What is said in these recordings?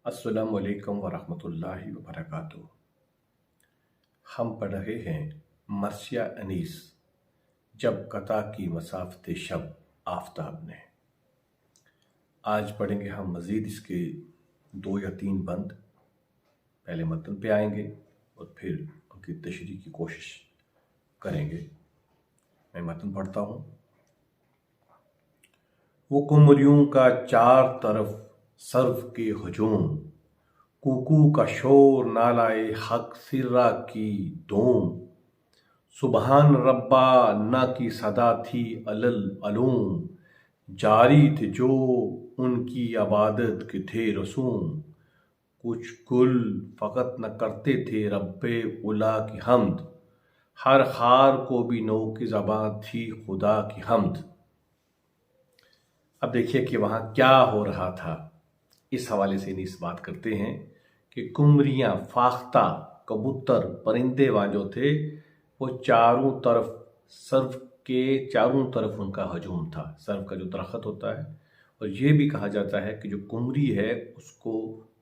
अस्सलामु अलैकुम वरहमतुल्लाहि वबरकातुहू। हम पढ़ रहे हैं मर्सिया अनीस, जब कता की मसाफ़ते शब आफ़ताब ने। आज पढ़ेंगे हम मज़ीद इसके 2 या 3 बंद। पहले मतन पे आएंगे और फिर उनकी तशरीह की कोशिश करेंगे। मैं मतन पढ़ता हूँ। वो कुमरियों का चार तरफ सर्व के हजूम, कुकू का शोर नालाए हक सिर्रा की धूम, सुबहान रब्बा ना की सदा थी अलल अलूम, जारी थे जो उनकी अबादत के थे रसूम, कुछ गुल फ़कत न करते थे रब्बे उला की हमद, हर खार को भी नो की ज़बान थी खुदा की हमद। अब देखिए कि वहाँ क्या हो रहा था। इस हवाले से इस बात करते हैं कि कुमरियाँ, फाख्ता, कबूतर, परिंदे वहाँ जो थे वो चारों तरफ, सर्व के चारों तरफ उनका हजूम था। सर्व का जो दरख्त होता है, और ये भी कहा जाता है कि जो कुमरी है उसको,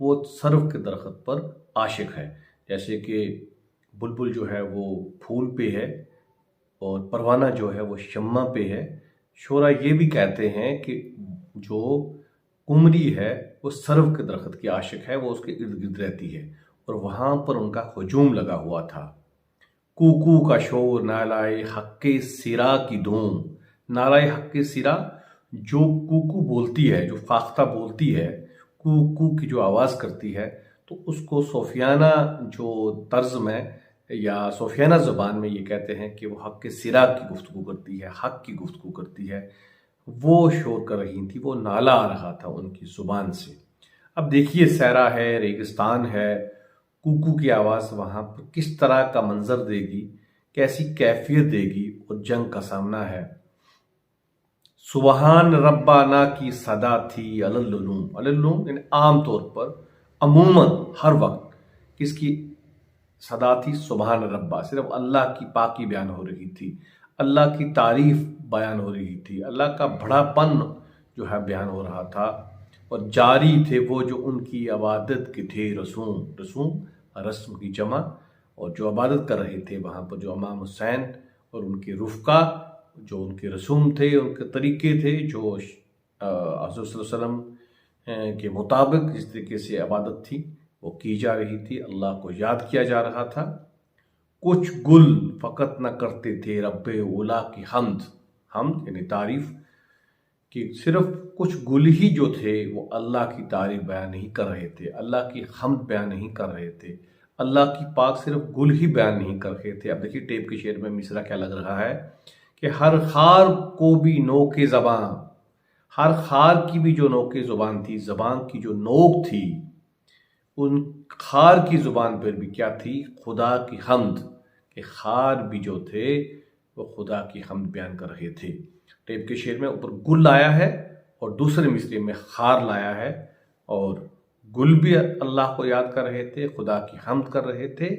वो सर्व के दरख्त पर आशिक है। जैसे कि बुलबुल जो है वो फूल पे है और परवाना जो है वो शम्मा पे है। शोरा ये भी कहते हैं कि जो कुमरी है वो सर्व के दरख्त की आशिक है, वो उसके इर्द गिर्द रहती है और वहाँ पर उनका हजूम लगा हुआ था। कूकू का शोर नालाए हक्के सिरा की धूम, नालाए हक्के सिरा, जो कूकू बोलती है, जो फाख्ता बोलती है, कूकू की जो आवाज़ करती है, तो उसको सोफियाना जो तर्ज में या सोफियाना ज़ुबान में ये कहते हैं कि वो हक के सिरा की गुफ्तगू करती है, हक की गुफ्तगू करती है। वो शोर कर रही थी, वो नाला आ रहा था उनकी ज़ुबान से। अब देखिए, सहरा है, रेगिस्तान है, कूकू की आवाज़ वहाँ पर किस तरह का मंजर देगी, कैसी कैफियत देगी, और जंग का सामना है। सुबहान रब्बाना की सदा थी अलल्लुलूम, अलल्लुलूम यानी आम तौर पर, अमूमन, हर वक्त किसकी सदा थी? सुबहान रब्बा, सिर्फ अल्लाह की पाकी बयान हो रही थी, अल्लाह की तारीफ बयान हो रही थी, अल्लाह का बड़ापन जो है बयान हो रहा था। और जारी थे वो जो उनकी इबादत के थे रसूम, रसूम रस्म की जमा, और जो इबादत कर रहे थे वहाँ पर जो इमाम हुसैन और उनके रुफ़का, जो उनके रसूम थे, उनके तरीके थे, जो हज़रत सल्लल्लाहु अलैहि वसल्लम के मुताबिक जिस तरीके से इबादत थी वो की जा रही थी, अल्लाह को याद किया जा रहा था। कुछ गुल फ़कत न करते थे रब्बे उला की हमद, हमद यानी तारीफ, कि सिर्फ कुछ गुल ही जो थे वो अल्लाह की तारीफ बयान नहीं कर रहे थे, अल्लाह की हमद बयान नहीं कर रहे थे, अल्लाह की पाक सिर्फ गुल ही बयान नहीं कर रहे थे। अब देखिए टेप के शेर में मिसरा क्या लग रहा है कि हर खार को भी नोके ज़बान, हर खार की भी जो नोके ज़ुबान थी, ज़बान की जो नोक थी, उन खार की ज़ुबान पर भी क्या थी? खुदा की हमद, कि खार भी जो थे वो खुदा की हमद बयान कर रहे थे। टेप के शेर में ऊपर गुल लाया है और दूसरे मिसरे में खार लाया है, और गुल भी अल्लाह को याद कर रहे थे, खुदा की हमद कर रहे थे,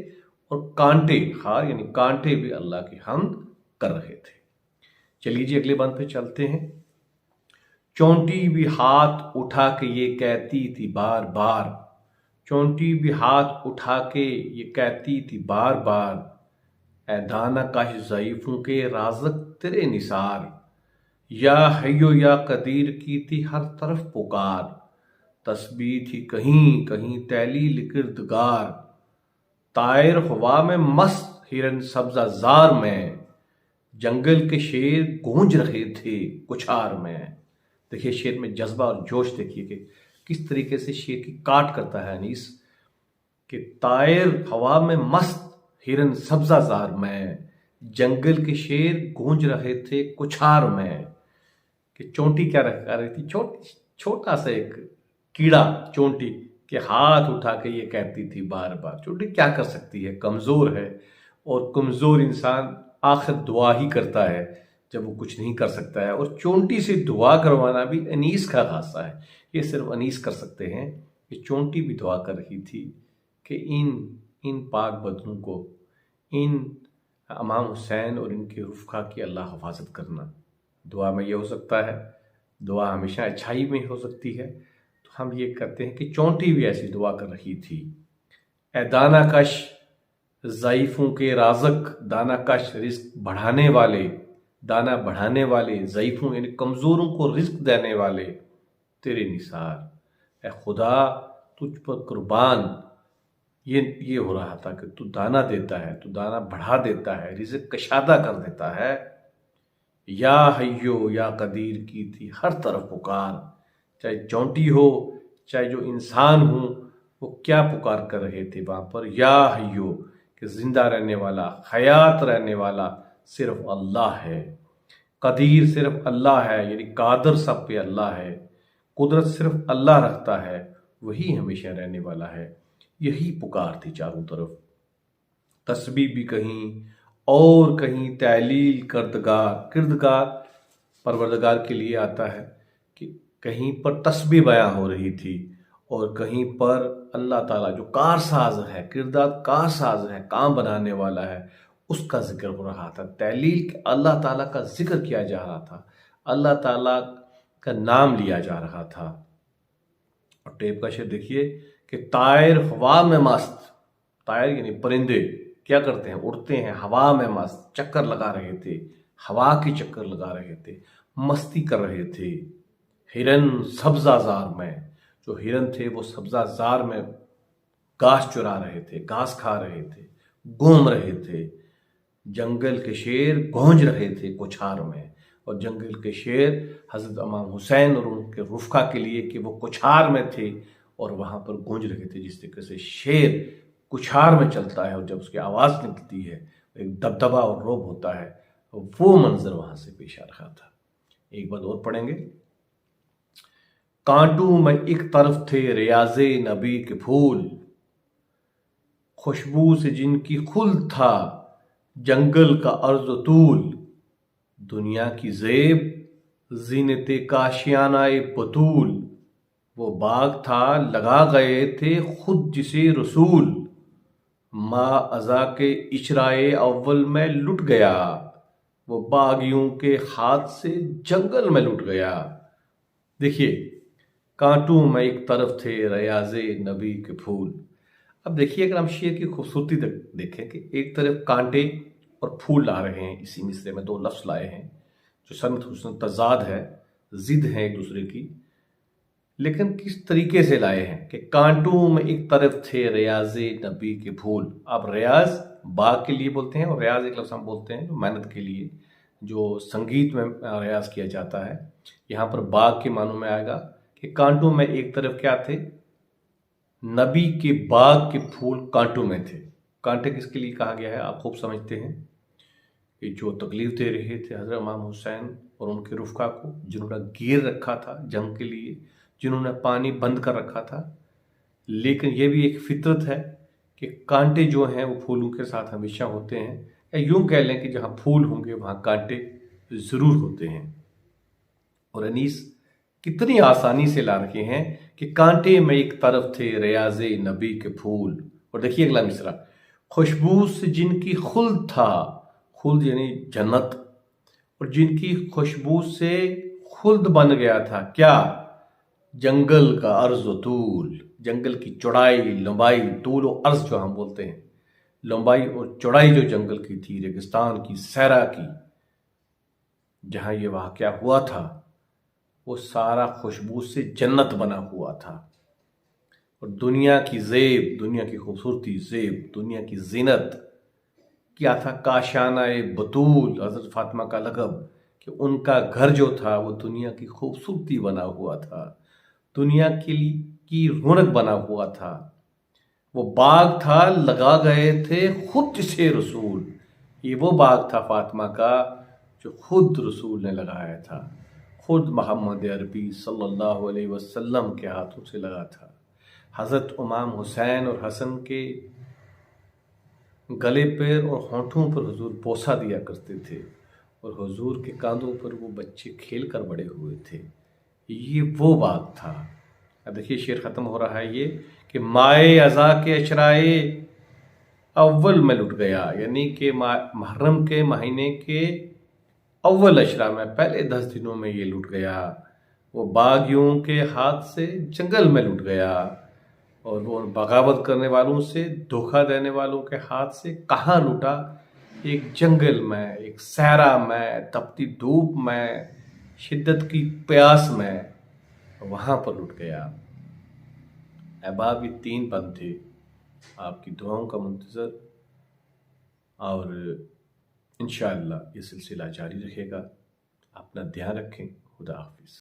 और कांटे, खार यानी कांटे भी अल्लाह की हमद कर रहे थे। चलिए जी अगले बंद पे चलते हैं। चोंटी भी हाथ उठा के ये कहती थी बार बार, चोंटी भी हाथ उठा के ये कहती थी बार बार, ऐ दाना काश ज़ईफ़ों के राज़क तेरे निसार, या हय्यो या कदीर की थी हर तरफ पुकार, तस्बीह थी कहीं कहीं तैलील किरदगार, तायर हवा में मस्त हिरन सब्ज़ा ज़ार में, जंगल के शेर गूंज रहे थे कुछार में। देखिए शेर में जज्बा और जोश देखिए कि किस तरीके से शेर की काट करता है अनीस, कि तायर हवा में मस्त हिरन सब्ज़ा ज़ार में, जंगल के शेर गूंज रहे थे कुछार में। कि चोंटी क्या कर रही थी? छोटा सा एक कीड़ा चोंटी के हाथ उठा के ये कहती थी बार बार। चोंटी क्या कर सकती है? कमज़ोर है, और कमज़ोर इंसान आखिर दुआ ही करता है जब वो कुछ नहीं कर सकता है। और चोंटी से दुआ करवाना भी अनीस का खासा है, ये सिर्फ अनीस कर सकते हैं। कि चोंटी भी दुआ कर रही थी कि इन पाक बदनों को, इन इमाम हुसैन और इनके रुफ़का की अल्लाह हिफाजत करना। दुआ में ये हो सकता है, दुआ हमेशा अच्छाई में हो सकती है, हम ये कहते हैं कि चोंटी भी ऐसी दुआ कर रही थी, ए दाना कश ज़ईफ़ों के राज़क, दाना कश रिज़्क बढ़ाने वाले, दाना बढ़ाने वाले, ज़ईफ़ों यानी कमज़ोरों को रिज़्क देने वाले, तेरे निसार ए खुदा तुझ पर कुर्बान। ये हो रहा था कि तू दाना देता है, तू दाना बढ़ा देता है, रिज़्क कशादा कर देता है। या हय्यो या कदीर की थी हर तरफ पुकार, चाहे चौंटी हो चाहे जो इंसान हो, वो क्या पुकार कर रहे थे वहां पर, या हय्यो कि जिंदा रहने वाला, हयात रहने वाला सिर्फ अल्लाह है, कदीर सिर्फ अल्लाह है, यानी कादर सब पे अल्लाह है, कुदरत सिर्फ अल्लाह रखता है, वही हमेशा रहने वाला है। यही पुकार थी चारों तरफ। तस्बीह भी कहीं और कहीं तहलील किरदगार, किरदगार परवरदिगार के लिए आता है कि कहीं पर तस्बीह बयां हो रही थी और कहीं पर अल्लाह ताला जो कारसाज है, किरदार कारसाज है, काम बनाने वाला है, उसका जिक्र हो रहा था। तहलील अल्लाह ताला का जिक्र किया जा रहा था, अल्लाह ताला का नाम लिया जा रहा था। और टेप का शेर देखिए कि तायर हवा में मस्त, तायर यानी परिंदे क्या करते हैं, उड़ते हैं हवा में मस्त, चक्कर लगा रहे थे, हवा के चक्कर लगा रहे थे, मस्ती कर रहे थे। हिरन सब्जाजार में, जो हिरन थे वो सब्जाजार में घास चुरा रहे थे, घास खा रहे थे, घूम रहे थे। जंगल के शेर गूंज रहे थे कुछार में, और जंगल के शेर हजरत इमाम हुसैन और उनके रुफका के लिए कि वो कुछार में थे और वहां पर गूंज रहे थे। जिस तरीके से शेर कुछार में चलता है और जब उसकी आवाज निकलती है एक दबदबा और रोब होता है, वो मंजर वहां से पेश आ रहा था। एक बार और पढ़ेंगे। कांटों में एक तरफ थे रियाजे नबी के फूल, खुशबू से जिनकी खुल था जंगल का अर्ज तूल, दुनिया की जेब जीनते काशियानाए बतूल, वो बाग था लगा गए थे खुद जिसे रसूल, माँ अजा के इशराए अव्वल में लुट गया, वो बागियों के हाथ से जंगल में लुट गया। देखिए, कांटों में एक तरफ थे रियाजे नबी के फूल। अब देखिए, अगर हम शेर की खूबसूरती देखें कि एक तरफ कांटे और फूल ला रहे हैं, इसी मिसरे में दो लफ्ज लाए हैं जो सनत हुस्न तजाद है, जिद है एक दूसरे की, लेकिन किस तरीके से लाए हैं कि कांटों में एक तरफ थे रियाजे नबी के फूल। आप रियाज बाग के लिए बोलते हैं और रियाज एक लफ्ज हम बोलते हैं जो मेहनत के लिए, जो संगीत में रियाज किया जाता है। यहाँ पर बाग के मानों में आएगा कि कांटों में एक तरफ क्या थे, नबी के बाग के फूल कांटों में थे। कांटे किसके लिए कहा गया है आप खूब समझते हैं, कि जो तकलीफ दे रहे थे हजरत इमाम हुसैन और उनके रुफका को, जिन्होंने घेर रखा था जंग के लिए, जिन्होंने पानी बंद कर रखा था। लेकिन यह भी एक फितरत है कि कांटे जो हैं वो फूलों के साथ हमेशा होते हैं, या यूं कह लें कि जहां फूल होंगे वहां कांटे जरूर होते हैं। और अनीस कितनी आसानी से ला रखे हैं कि कांटे में एक तरफ थे रियाजे नबी के फूल। और देखिए अगला मिसरा, खुशबू से जिनकी खुल्द था, खुल्द यानी जन्नत, और जिनकी खुशबू से खुल्द बन गया था क्या, जंगल का अर्ज तूल, जंगल की चौड़ाई लंबाई, तूल और अर्ज जो हम बोलते हैं, लंबाई और चौड़ाई जो जंगल की थी, रेगिस्तान की, सहरा की, जहां ये वाकया हुआ था वो सारा खुशबू से जन्नत बना हुआ था। और दुनिया की जेब, दुनिया की खूबसूरती, जेब दुनिया की जीनत क्या था, काशाना बतूल, हजरत फातिमा का लक़ब, कि उनका घर जो था वो दुनिया की खूबसूरती बना हुआ था, दुनिया की रौनक बना हुआ था। वो बाग था लगा गए थे खुद जिसे रसूल, ये वो बाग था फातिमा का जो खुद रसूल ने लगाया था, खुद मोहम्मद अरबी सल्लल्लाहु अलैहि वसल्लम के हाथों से लगा था। हज़रत इमाम हुसैन और हसन के गले पर और होंठों पर हुजूर बोसा दिया करते थे और हुजूर के कांधों पर वो बच्चे खेल कर बड़े हुए थे। ये वो बाग था। अब देखिए शेर ख़त्म हो रहा है ये कि माए अज़ा के अशराए अव्वल में लुट गया, यानी कि मुहर्रम के महीने के अव्वल अशरा में, पहले 10 दिनों में ये लुट गया। वो बागियों के हाथ से जंगल में लुट गया, और वो बगावत करने वालों से, धोखा देने वालों के हाथ से कहाँ लुटा? एक जंगल में, एक सहरा में, तपती धूप में, शिद्दत की प्यास में, वहां पर लुट गया। अहबाब, ये 3 बंद थे। आपकी दुआओं का मुंतज़र, और इंशाअल्लाह ये सिलसिला जारी रहेगा। अपना ध्यान रखें। खुदा हाफिज़।